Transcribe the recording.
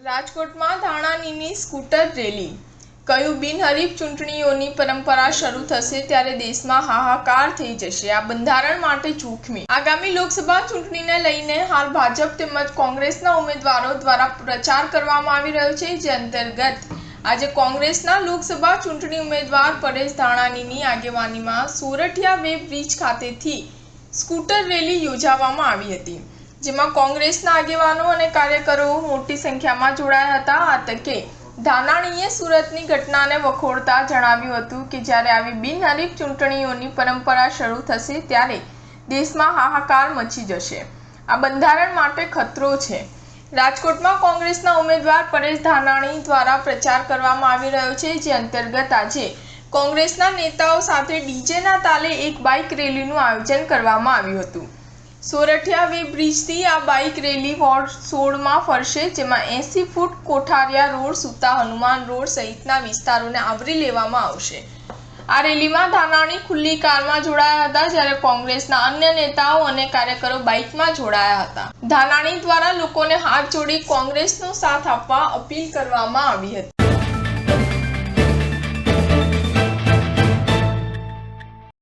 રાજકોટમાં ધાનાણીની scooter rally કયું બિનહરીફ ચૂંટણીઓની પરંપરા શરૂ થશે ત્યારે દેશમાં હાહાકાર થઈ જશે। આ બંધારણ માટે જોખમી। આગામી લોકસભા ચૂંટણીને લઈને હાલ ભાજપ તેમજ કોંગ્રેસના ઉમેદવારો દ્વારા પ્રચાર કરવામાં આવી રહ્યો છે, જે અંતર્ગત આજે કોંગ્રેસના લોકસભા ચૂંટણી ઉમેદવાર પરેશ ધાનાણીની આગેવાનીમાં સોરઠિયા વેબ બ્રિજ ખાતેથી સ્કૂટર રેલી યોજવામાં આવી હતી, જેમાં કોંગ્રેસના આગેવાનો અને કાર્યકરો મોટી સંખ્યામાં જોડાયા હતા। આ તકે ધાનાણીએ સુરતની ઘટનાને વખોડતા જણાવ્યું હતું કે જ્યારે આવી બિનહરીફ ચૂંટણીઓની પરંપરા શરૂ થશે ત્યારે દેશમાં હાહાકાર મચી જશે। આ બંધારણ માટે ખતરો છે। રાજકોટમાં કોંગ્રેસના ઉમેદવાર પરેશ ધાનાણી દ્વારા પ્રચાર કરવામાં આવી રહ્યો છે, જે અંતર્ગત આજે કોંગ્રેસના નેતાઓ સાથે ડીજેના તાલે એક બાઇક રેલીનું આયોજન કરવામાં આવ્યું હતું। સોરઠિયા વેબ બ્રિજથી આ બાઇક રેલી વોર્ડ 16માં ફરશે, જેમાં 80 ફૂટ કોઠારિયા રોડ, સુતા હનુમાન રોડ સહિતના વિસ્તારોને આવરી લેવામાં આવશે। આ રેલીમાં ધાનાણી ખુલ્લી કારમાં જોડાયા હતા, જ્યારે કોંગ્રેસના અન્ય નેતાઓ અને કાર્યકરો બાઇકમાં જોડાયા હતા। ધાનાણી દ્વારા લોકોને હાથ જોડી કોંગ્રેસનો સાથ આપવા અપીલ કરવામાં આવી હતી।